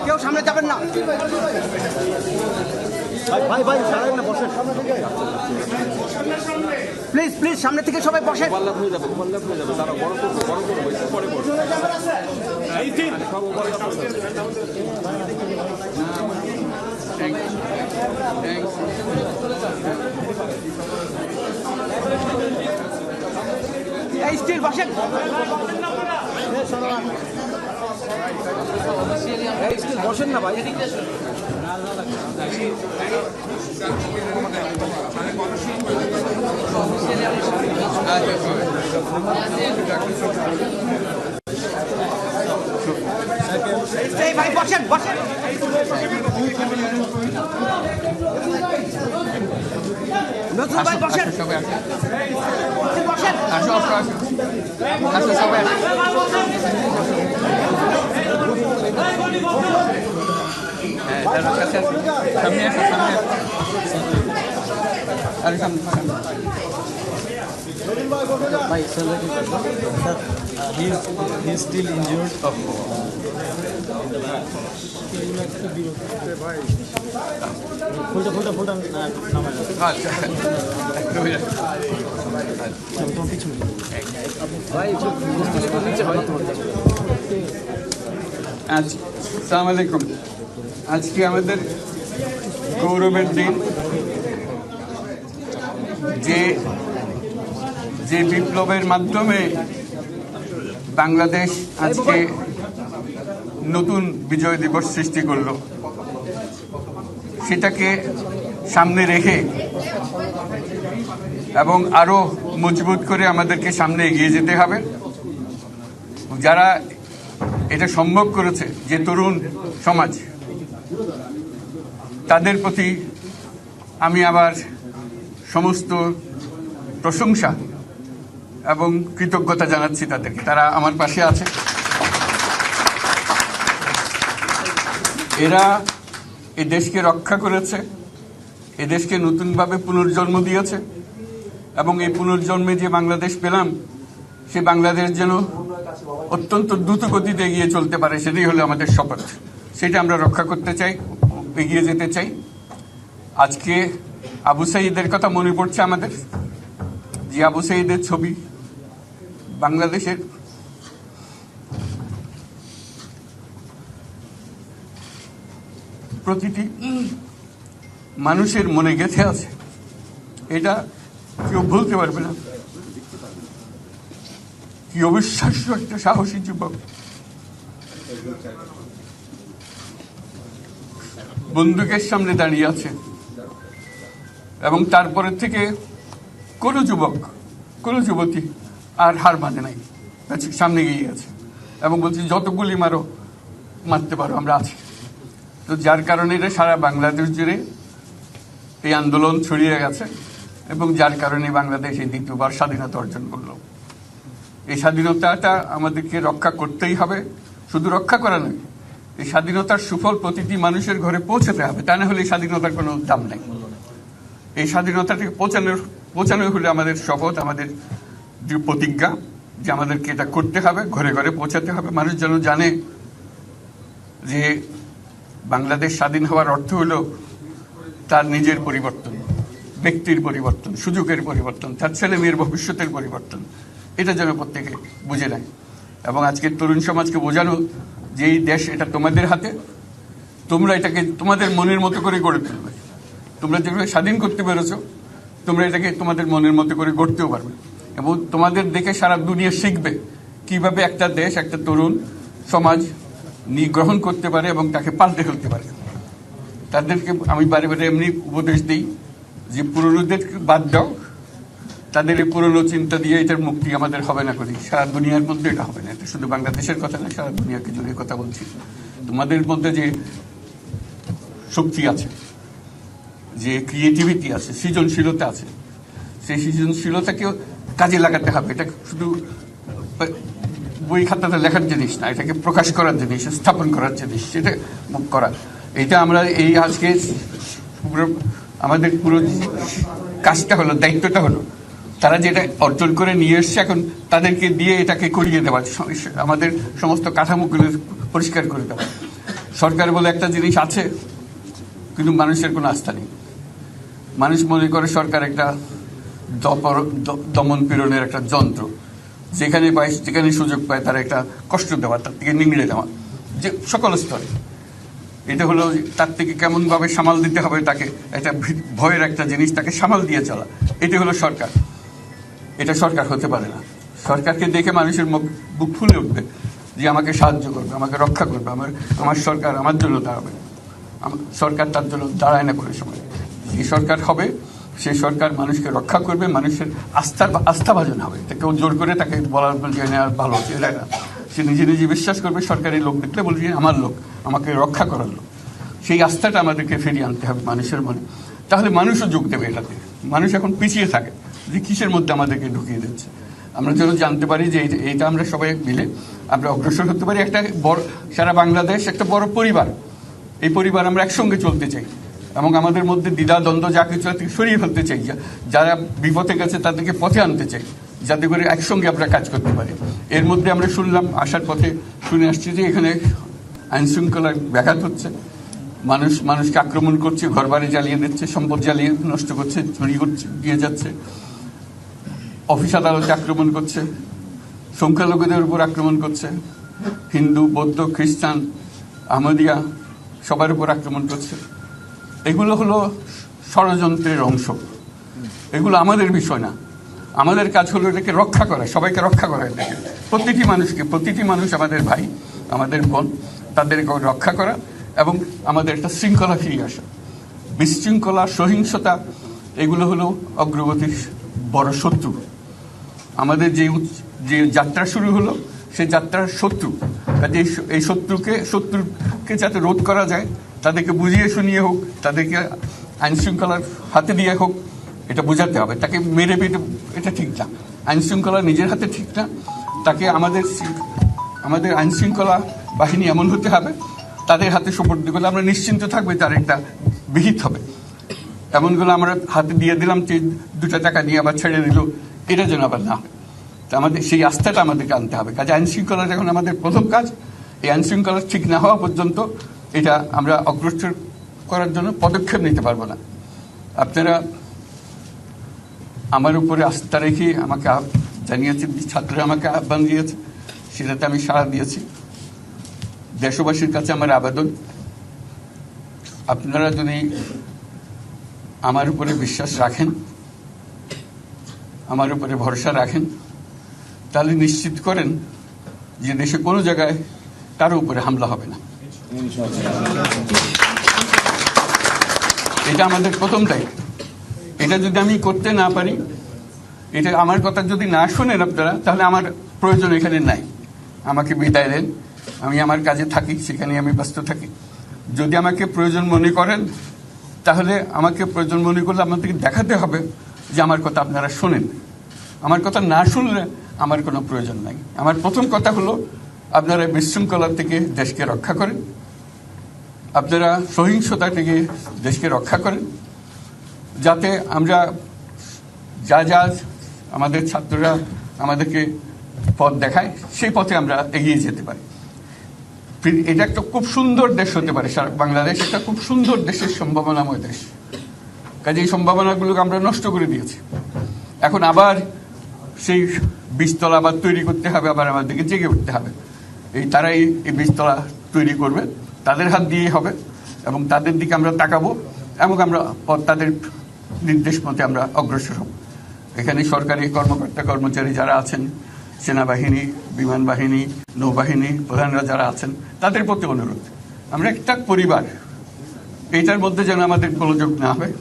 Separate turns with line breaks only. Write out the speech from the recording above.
কেউ সামনে যাবেন না। ভাই ভাই সামনে না, বসেন। প্লিজ প্লিজ সামনে থেকে সবাই বসেন। এই স্টিল বসেন। বসেন না ভাই। এই ভাই বসেন বসেন। নজরুল ভাই বসেন। বসেন সবাই।
He's still injured.
আসসালামু আলাইকুম। আজকে আমাদের গৌরবের দিন। যে বিপ্লবের মাধ্যমে বাংলাদেশ আজকে নতুন বিজয় দিবস সৃষ্টি করলো, সেটাকে সামনে রেখে এবং আরো মজবুত করে আমাদেরকে সামনে এগিয়ে যেতে হবে। যারা এটা সম্ভব করেছে, যে তরুণ সমাজ, তাদের প্রতি আমি আবার সমস্ত প্রশংসা এবং কৃতজ্ঞতা জানাচ্ছি তাদেরকে। তারা আমার পাশে আছে। এরা এ দেশকে রক্ষা করেছে, এ দেশকে নতুনভাবে পুনর্জন্ম দিয়েছে এবং এই পুনর্জন্মে যে বাংলাদেশ পেলাম, সে বাংলাদেশ যেন অত্যন্ত দ্রুত গতিতে এগিয়ে চলতে পারে, সেটাই হলো আমাদের শপথ। সেটা আমরা রক্ষা করতে চাই, এগিয়ে যেতে চাই। আজকে আবু সাঈদের কথা মনে পড়ছে আমাদের, যে আবু সাঈদের ছবি বাংলাদেশের প্রতিটি মানুষের মনে গেঁথে আছে। এটা কেউ ভুলতে পারবে না। কি অবিশ্বাস্য একটা সাহসী যুবক, বন্দুকের সামনে দাঁড়িয়ে আছে এবং তারপরে থেকে কোনো যুবক, কোনো যুবতী আর হার মানে নাই, সামনে গিয়ে আছে এবং বলছে যত গুলি মারো, মারতে পারো, আমরা আছি। তো যার কারণে এটা সারা বাংলাদেশ জুড়ে এই আন্দোলন ছড়িয়ে গেছে এবং যার কারণে বাংলাদেশ এই দ্বিতীয়বার স্বাধীনতা অর্জন করলো। এই স্বাধীনতাটা আমাদেরকে রক্ষা করতেই হবে। শুধু রক্ষা করা নয়, এই স্বাধীনতার সুফল প্রতিটি মানুষের ঘরে পৌঁছাতে হবে। তা না হলে এই স্বাধীনতার কোনো দাম নেই। এই স্বাধীনতাটাকে পৌঁছানো হলে আমাদের শপথ, আমাদের যে প্রতিজ্ঞা, যে আমাদেরকে এটা করতে হবে, ঘরে ঘরে পৌঁছাতে হবে। মানুষ যেন জানে যে বাংলাদেশ স্বাধীন হওয়ার অর্থ হলো তার নিজের পরিবর্তন, ব্যক্তির পরিবর্তন, সুযোগের পরিবর্তন, তার ছেলে মেয়ের ভবিষ্যতের পরিবর্তন। এটা যেন প্রত্যেকে বুঝে নেয় এবং আজকের তরুণ সমাজকে বোঝানো যে এই দেশ এটা তোমাদের হাতে, তোমরা এটাকে তোমাদের মনের মতো করে গড়ে তুলবে। তোমরা যেভাবে স্বাধীন করতে পেরেছো, তোমরা এটাকে তোমাদের মনের মতো করে গড়তেও পারবে এবং তোমাদের দেখে সারা দুনিয়া শিখবে কিভাবে একটা দেশ, একটা তরুণ সমাজ গ্রহণ করতে পারে এবং তাকে পাল্টে ফেলতে পারে। তাদেরকে আমি বারে বারে এমনি উপদেশ দিই যে পুরনোদের বাদ দাও, তাদের এই পুরনো চিন্তা দিয়ে এটার মুক্তি আমাদের হবে না করি। সারা দুনিয়ার মধ্যে এটা হবে না। এটা শুধু বাংলাদেশের কথা না, সারা দুনিয়াকে জুড়ে কথা বলছি। তোমাদের মধ্যে যে শক্তি আছে, যে ক্রিয়েটিভিটি আছে, সৃজনশীলতা আছে, সেই সৃজনশীলতাকেও কাজে লাগাতে হবে। এটা শুধু বই খাতাতে লেখার জিনিস না, এটাকে প্রকাশ করার জিনিস, স্থাপন করার জিনিস, সেটা করা। এটা আমরা এই আজকে আমাদের পুরো কাজটা হলো, দায়িত্বটা হলো তারা যেটা অর্জন করে নিয়ে এসছে এখন তাদেরকে দিয়ে এটাকে করিয়ে দেওয়া, আমাদের সমস্ত কাঠামোগুলো পরিষ্কার করে দেওয়া। সরকার বলে একটা জিনিস আছে, কিন্তু মানুষের কোনো আস্থা নেই। মানুষ মনে করে সরকার একটা দমন পীড়নের একটা যন্ত্র, যেখানে পায় যেখানে সুযোগ পায় তার একটা কষ্ট দেওয়া, তার থেকে নিংড়ে দেওয়া, যে সকল স্তরে। এটা হলো তার থেকে কেমনভাবে সামাল দিতে হবে তাকে, একটা ভয়ের একটা জিনিস, তাকে সামাল দিয়ে চলা। এটা হলো সরকার। এটা সরকার হতে পারে না। সরকারকে দেখে মানুষের বুক ফুলে উঠবে যে আমাকে সাহায্য করবে, আমাকে রক্ষা করবে, আমার সরকার আমার জন্য দাঁড়াবে। সরকার তার জন্য দাঁড়ায় না কোনো সময়। যে সরকার হবে সে সরকার মানুষকে রক্ষা করবে, মানুষের আস্থাভাজন হবে। কেউ জোর করে তাকে বলার ভালো হচ্ছে এটা না। সে নিজে নিজে বিশ্বাস করবে, সরকারি লোক দেখলে বলবে আমার লোক, আমাকে রক্ষা করার লোক। সেই আস্থাটা আমাদেরকে ফিরিয়ে আনতে হবে মানুষের মনে। তাহলে মানুষও যোগ দেবে এটাতে। মানুষ এখন পিছিয়ে থাকে যে কিসের মধ্যে আমাদেরকে ঢুকিয়ে দিচ্ছে। আমরা যেন জানতে পারি যে এইটা আমরা সবাই মিলে আমরা অগ্রসর হতে পারি। একটা বড়, সারা বাংলাদেশ একটা বড় পরিবার। এই পরিবার আমরা একসঙ্গে চলতে চাই এবং আমাদের মধ্যে দ্বিধা দ্বন্দ্ব যা কিছু থেকে সরিয়ে ফেলতে চাই। যারা বিপথে গেছে তাদেরকে পথে আনতে চাই, যাতে করে একসঙ্গে আমরা কাজ করতে পারি। এর মধ্যে আমরা শুনলাম, আসার পথে শুনে আসছি যে এখানে আইনশৃঙ্খলার ব্যাঘাত হচ্ছে, মানুষকে আক্রমণ করছে, ঘরবাড়ি জ্বালিয়ে দিচ্ছে, সম্পদ জ্বালিয়ে নষ্ট করছে, চুরি করছে, দিয়ে যাচ্ছে, অফিস আদালতে আক্রমণ করছে, সংখ্যালঘুদের উপর আক্রমণ করছে, হিন্দু, বৌদ্ধ, খ্রিস্টান, আহমদিয়া সবার উপর আক্রমণ করছে। এগুলো হলো ষড়যন্ত্রের অংশ। এগুলো আমাদের বিষয় না। আমাদের কাজ হলো এটাকে রক্ষা করা, সবাইকে রক্ষা করা। এটাকে প্রতিটি মানুষ আমাদের ভাই, আমাদের বোন, তাদেরকে রক্ষা করা এবং আমাদের একটা শৃঙ্খলা ফিরিয়ে আসা। বিশৃঙ্খলা, সহিংসতা এগুলো হলো অগ্রগতির বড় শত্রু। আমাদের যে যাত্রা শুরু হলো সেই যাত্রার শত্রু। কাজে এই শত্রুকে যাতে রোধ করা যায়, তাদেরকে বুঝিয়ে শুনিয়ে হোক, তাদেরকে আইনশৃঙ্খলার হাতে দিয়ে হোক, এটা বোঝাতে হবে। তাকে মেরে পেটে এটা ঠিক না। আইনশৃঙ্খলা নিজের হাতে ঠিক না। তাকে আমাদের আইনশৃঙ্খলা বাহিনী এমন হতে হবে, তাদের হাতে সোপর্দ করলে আমরা নিশ্চিন্ত থাকবে তার একটা বিহিত হবে। এমনগুলো আমরা হাতে দিয়ে দিলাম, যে 2 টাকা দিয়ে আবার ছেড়ে দিল, এটা যেন আবার না হয়। আমাদের সেই আস্থাটা আমাদেরকে আনতে হবে। কাজে আইনশৃঙ্খলা যখন আমাদের প্রথম কাজ, এই আইনশৃঙ্খলা ঠিক না হওয়া পর্যন্ত এটা আমরা অগ্রসর করার জন্য পদক্ষেপ নিতে পারবো না। আপনারা আমার উপরে আস্থা রেখে আমাকে জানিয়েছেন, ছাত্ররা আমাকে আহ্বান দিয়েছে, সেটাতে আমি সাড়া দিয়েছি। দেশবাসীর কাছে আমার আবেদন, আপনারা যদি আমার উপরে বিশ্বাস রাখেন, আমার উপরে ভরসা রাখেন, তাহলে নিশ্চিত করেন যে দেশে কোনো জায়গায় কারো উপরে হামলা হবে না। এটা আমাদের প্রথম দায়িত্ব। এটা যদি আমি করতে না পারি, এটা আমার কথা যদি না শোনেন আপনারা, তাহলে আমার প্রয়োজন এখানে নাই। আমাকে বিদায় দেন, আমি আমার কাজে থাকি, সেখানে আমি ব্যস্ত থাকি। যদি আমাকে প্রয়োজন মনে করেন, তাহলে আমাকে প্রয়োজন মনে করলে আপনাদেরকে দেখাতে হবে যে আমার কথা আপনারা শোনেন। আমার কথা না শুনলে আমার কোনো প্রয়োজন নাই। আমার প্রথম কথা হলো, আপনারা বিশৃঙ্খলা থেকে দেশকে রক্ষা করেন, আপনারা সহিংসতা থেকে দেশকে রক্ষা করেন, যাতে আমরা যা আমাদের ছাত্ররা আমাদেরকে পথ দেখায়, সেই পথে আমরা এগিয়ে যেতে পারি। এটা একটা খুব সুন্দর দেশ হতে পারে। বাংলাদেশ একটা খুব সুন্দর দেশের সম্ভাবনাময় দেশ। কাজে এই সম্ভাবনাগুলোকে আমরা নষ্ট করে দিয়েছি। এখন আবার সেই বীজতলা আবার তৈরি করতে হবে, আবার আমাদেরকে জেগে উঠতে হবে। তারাই এই বীজতলা তৈরি করবে, তাদের হাত দিয়েই হবে এবং তাদের দিকে আমরা তাকাবো এবং আমরা তাদের নির্দেশ মতে আমরা অগ্রসর হব। এখানে সরকারি কর্মকর্তা কর্মচারী যারা আছেন, সেনাবাহিনী, বিমান বাহিনী, নৌবাহিনী প্রধানরা যারা আছেন, তাদের প্রতি অনুরোধ, আমরা একটা পরিবার, এইটার মধ্যে যেন আমাদের গোলযোগ না হয়।